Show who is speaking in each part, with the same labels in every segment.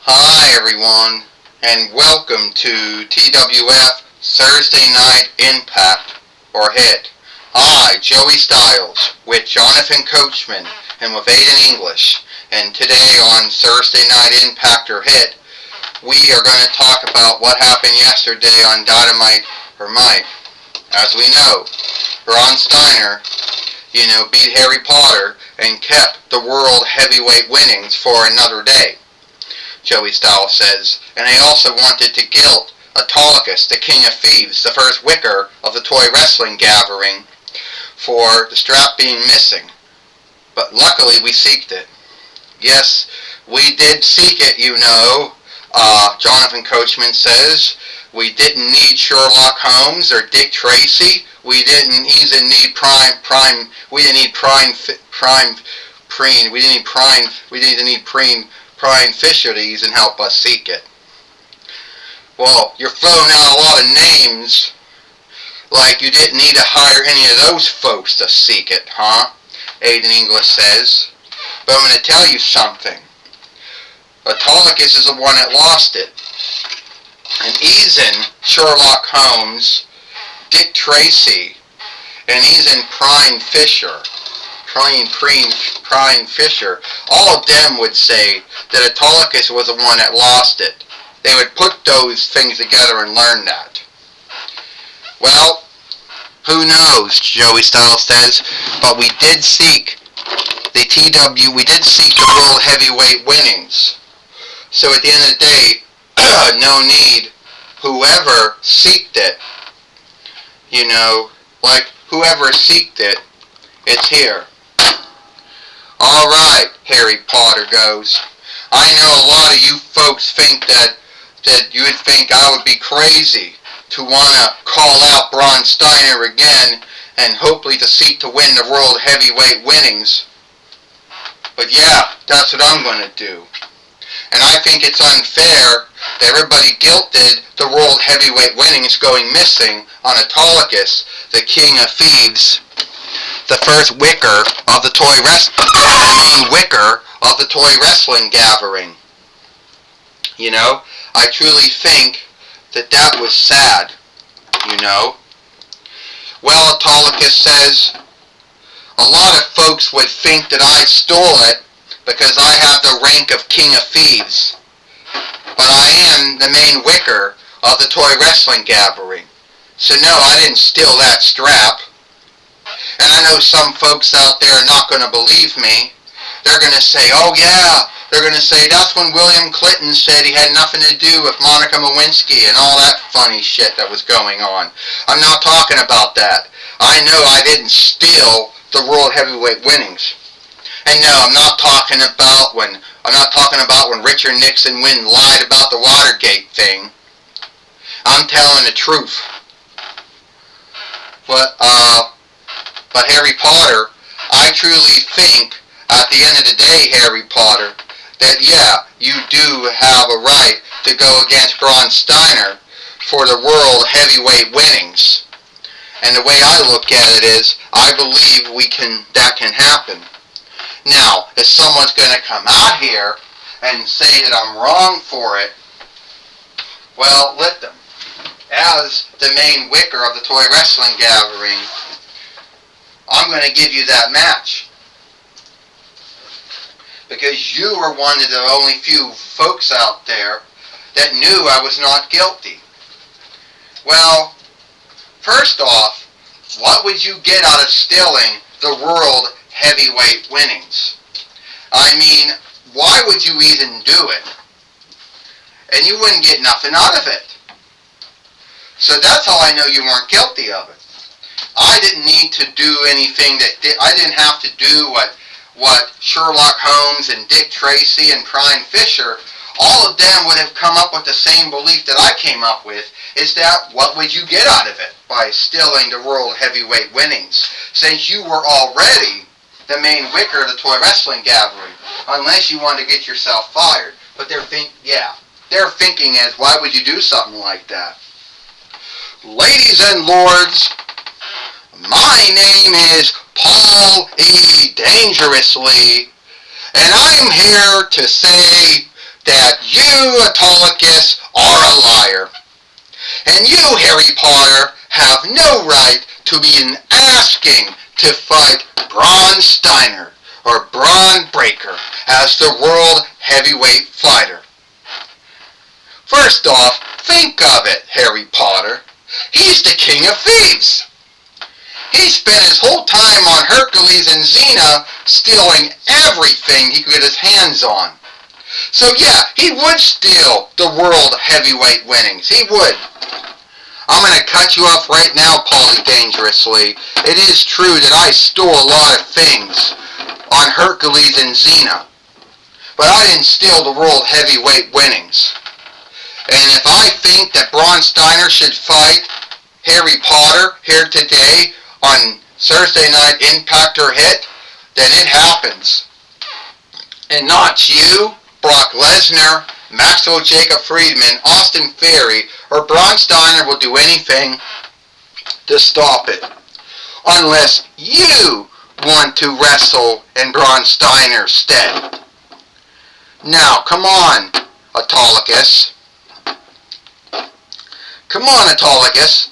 Speaker 1: Hi everyone, and welcome to TWF Thursday Night Impact, or HIT. I, Joey Styles, with Jonathan Coachman, and with Aiden English, and today on Thursday Night Impact, or HIT, we are going to talk about what happened yesterday on Dynamite or Mike. As we know, Braun Steiner, beat Harry Potter and kept the world heavyweight winnings for another day, Joey Styles says, and they also wanted to guilt Autolycus, the King of Thieves, the first wicker of the toy wrestling gathering, for the strap being missing. But luckily we seeked it. Yes, we did seek it, Jonathan Coachman says. We didn't need Sherlock Holmes or Dick Tracy. We didn't even need Prime Fisher to even help us seek it. Well, you're throwing out a lot of names like you didn't need to hire any of those folks to seek it, huh? Aiden English says. But I'm going to tell you something. Autolycus is the one that lost it. And even Sherlock Holmes, Dick Tracy, and even Prime Fisher, all of them would say that Autolycus was the one that lost it. They would put those things together and learn that. Well, who knows, Joey Styles says, but we did seek the World Heavyweight winnings. So at the end of the day, no need, whoever seeked it, whoever seeked it, it's here. Alright, Harry Potter goes. I know a lot of you folks think that you would think I would be crazy to want to call out Braun Steiner again and hopefully to seek to win the World Heavyweight winnings. But yeah, that's what I'm going to do. And I think it's unfair that everybody guilted the World Heavyweight winnings going missing on Autolycus, the King of Thieves, the first wicker of the toy wrestling gathering. I truly think that was sad, Well, Autolycus says, a lot of folks would think that I stole it because I have the rank of King of Thieves. But I am the main wicker of the toy wrestling gathering. So no, I didn't steal that strap. And I know some folks out there are not going to believe me. They're going to say, oh yeah, they're going to say that's when William Clinton said he had nothing to do with Monica Lewinsky and all that funny shit that was going on. I'm not talking about that. I know I didn't steal the World Heavyweight winnings. And no, I'm not talking about when Richard Nixon lied about the Watergate thing. I'm telling the truth. But Harry Potter, I truly think, at the end of the day, Harry Potter, that yeah, you do have a right to go against Braun Steiner for the World Heavyweight winnings. And the way I look at it is, I believe that can happen. Now, if someone's going to come out here and say that I'm wrong for it, well, let them. As the main wicker of the toy wrestling gathering, I'm going to give you that match. Because you were one of the only few folks out there that knew I was not guilty. Well, first off, what would you get out of stealing the World Heavyweight winnings? I mean, why would you even do it? And you wouldn't get nothing out of it. So that's how I know you weren't guilty of it. I didn't need to do anything I didn't have to do what Sherlock Holmes and Dick Tracy and Prime Fisher, all of them would have come up with the same belief that I came up with, is that what would you get out of it by stealing the World Heavyweight winnings, since you were already the main wicker of the toy wrestling gathering, unless you want to get yourself fired. But they're thinking as, why would you do something like that? Ladies and lords, My name is Paul E. Dangerously, and I'm here to say that you, Autolycus, are a liar. And you, Harry Potter, have no right to be asking to fight Braun Steiner or Braun Breaker as the world heavyweight fighter. First off, think of it, Harry Potter. He's the king of thieves. He spent his whole time on Hercules and Xena stealing everything he could get his hands on. So yeah, he would steal the world heavyweight winnings. He would. I'm going to cut you off right now, Paulie Dangerously. It is true that I stole a lot of things on Hercules and Xena, but I didn't steal the world heavyweight winnings. And if I think that Braun Steiner should fight Harry Potter here today on Thursday Night Impact or Hit, then it happens. And not you, Brock Lesnar, Maxwell Jacob Friedman, Austin Theory, or Braun Steiner will do anything to stop it. Unless you want to wrestle in Braun Steiner's stead. Now, come on, Autolycus. Come on, Autolycus.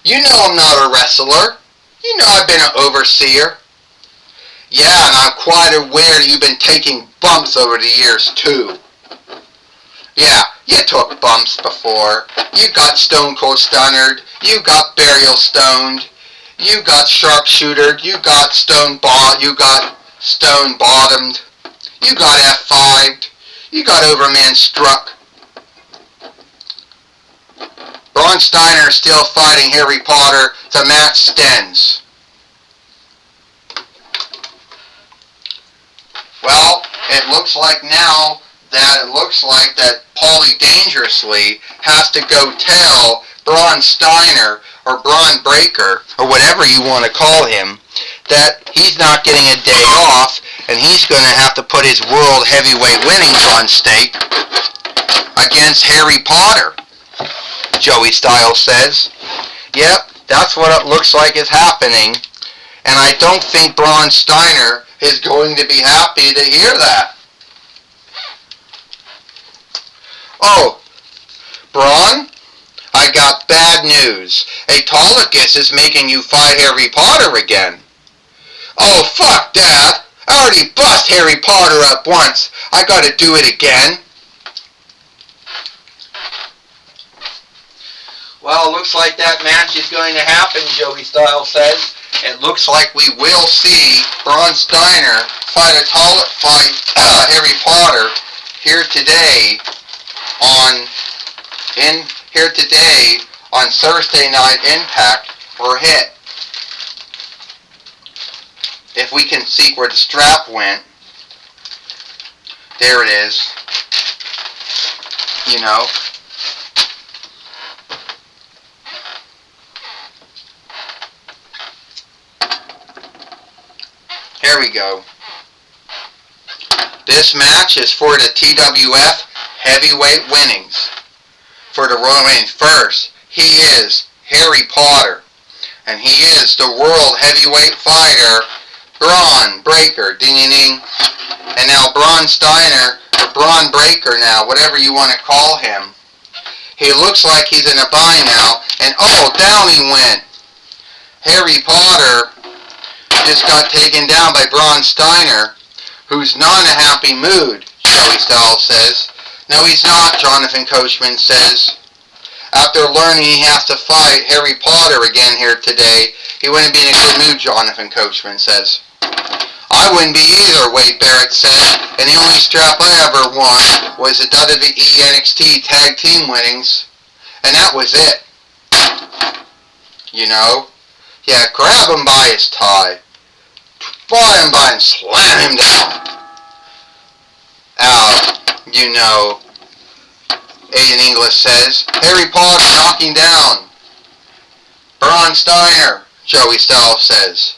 Speaker 1: You know I'm not a wrestler. You know I've been an overseer. Yeah, and I'm quite aware that you've been taking bumps over the years, too. Yeah, you took bumps before. You got Stone Cold Stunnered. You got Burial Stoned. You got Sharpshootered. You got Stone Bottomed. You got F5'd. You got Overman Struck. Braun Steiner is still fighting Harry Potter to match Stens. Well, it looks like now that Paulie Dangerously has to go tell Braun Steiner or Braun Breaker, or whatever you want to call him, that he's not getting a day off and he's going to have to put his world heavyweight winnings on stake against Harry Potter. Joey Styles says. Yep, that's what it looks like is happening. And I don't think Braun Steiner is going to be happy to hear that. Oh, Braun, I got bad news. Autolycus is making you fight Harry Potter again. Oh, fuck that. I already bust Harry Potter up once. I gotta do it again. Well, it looks like that match is going to happen, Joey Styles says. It looks like we will see Braun Steiner fight Harry Potter here today on Thursday Night Impact or Hit. If we can see where the strap went, there it is. You know. Here we go. This match is for the TWF heavyweight winnings. For the Royal Reigns first, he is Harry Potter. And he is the world heavyweight fighter, Braun Breaker. Ding ding ding. And now Braun Steiner, or Braun Breaker now, whatever you want to call him. He looks like he's in a bind now. And oh, down he went. Harry Potter just got taken down by Braun Steiner, who's not in a happy mood, Joey Styles says. No, he's not, Jonathan Coachman says. After learning he has to fight Harry Potter again here today, he wouldn't be in a good mood, Jonathan Coachman says. I wouldn't be either, Wade Barrett said, and the only strap I ever won was the WWE NXT Tag Team winnings, and that was it. You know? Yeah, grab him by his tie. Fly him by and slam him down. You know, Aiden English says. Harry Potter knocking down Braun Steiner, Joey Styles says.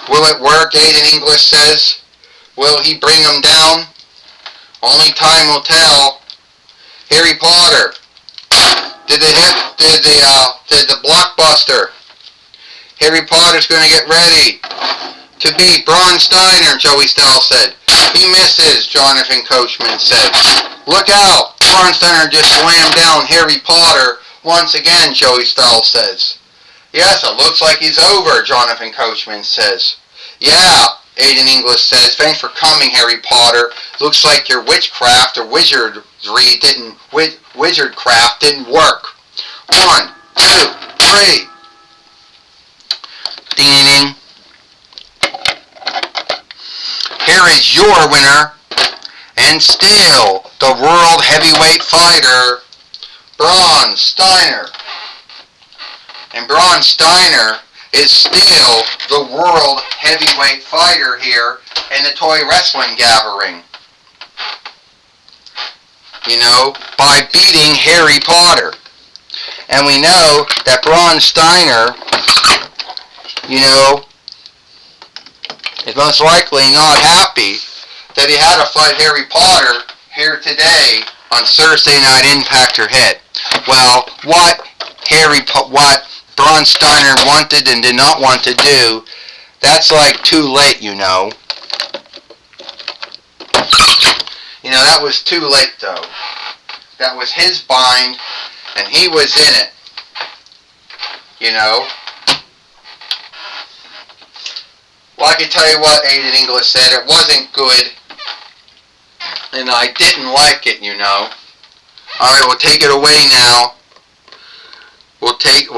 Speaker 1: Will it work, Aiden English says. Will he bring him down? Only time will tell. Harry Potter. Did the blockbuster. Harry Potter's going to get ready to beat Braun Steiner, Joey Styles said. He misses, Jonathan Coachman said. Look out, Braun Steiner just slammed down Harry Potter once again, Joey Styles says. Yes, it looks like he's over, Jonathan Coachman says. Yeah, Aiden English says. Thanks for coming, Harry Potter. Looks like your witchcraft or wizardcraft didn't work. 1, 2, 3. Ding ding ding. Here is your winner, and still the world heavyweight fighter, Braun Steiner. And Braun Steiner is still the world heavyweight fighter here in the toy wrestling gathering. You know, by beating Harry Potter. And we know that Braun Steiner, you know, is most likely not happy that he had to fight Harry Potter here today on Thursday Night Impact or Hit. Well, what Braun Steiner wanted and did not want to do, that's like too late, you know. You know, that was too late, though. That was his bind, and he was in it. You know. Well, I can tell you what Aiden English said. It wasn't good, and I didn't like it, you know. Alright, we'll take it away now. We'll take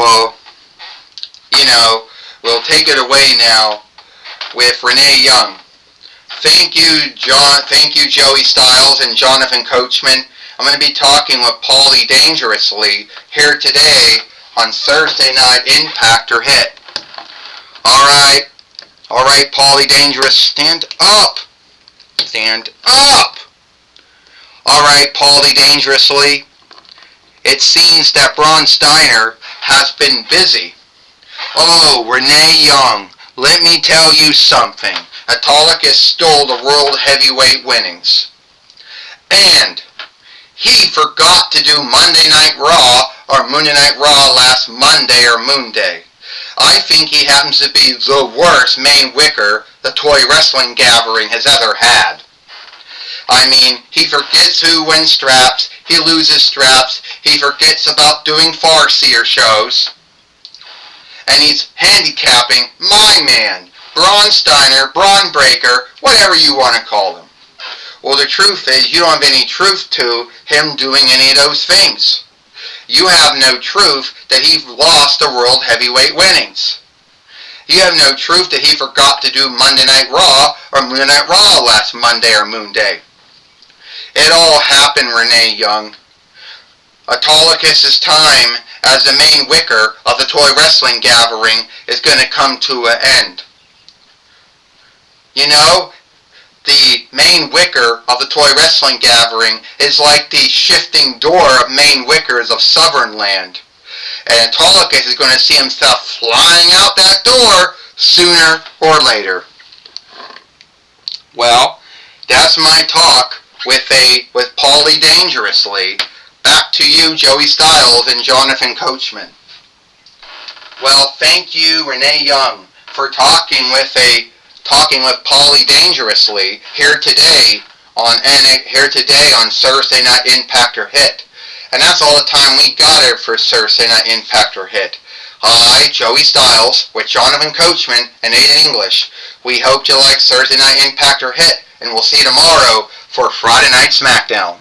Speaker 1: it away now with Renee Young. Thank you, Joey Styles and Jonathan Coachman. I'm going to be talking with Paulie Dangerously here today on Thursday Night Impact or Hit. Alright, Paulie Dangerous, stand up. Stand up. Alright, Paulie Dangerously. It seems that Braun Steiner has been busy. Oh, Renee Young, let me tell you something. Autolycus stole the World Heavyweight winnings. And he forgot to do Monday Night Raw or Monday Night Raw last Monday or Moon Day. I think he happens to be the worst main wicker the toy wrestling gathering has ever had. I mean, he forgets who wins straps, he loses straps, he forgets about doing Farseer shows, and he's handicapping my man, Braun Steiner, Braun Breaker, whatever you want to call him. Well, the truth is, you don't have any truth to him doing any of those things. You have no truth that he lost the World Heavyweight winnings. You have no truth that he forgot to do Monday Night Raw or Monday Night Raw last Monday or Moon Day. It all happened, Renee Young. Autolycus' time as the main wicker of the toy wrestling gathering is going to come to an end. You know, the main wicker of the toy wrestling gathering is like the shifting door of main wickers of Southernland. And Autolycus is going to see himself flying out that door sooner or later. Well, that's my talk with Paulie Dangerously. Back to you, Joey Styles and Jonathan Coachman. Well, thank you, Renee Young, for talking with Paulie Dangerously here today on Thursday Night Impact or Hit. And that's all the time we got here for Thursday Night Impact or Hit. Hi, Joey Styles with Jonathan Coachman and Aiden English. We hope you like Thursday Night Impact or Hit, and we'll see you tomorrow for Friday Night SmackDown.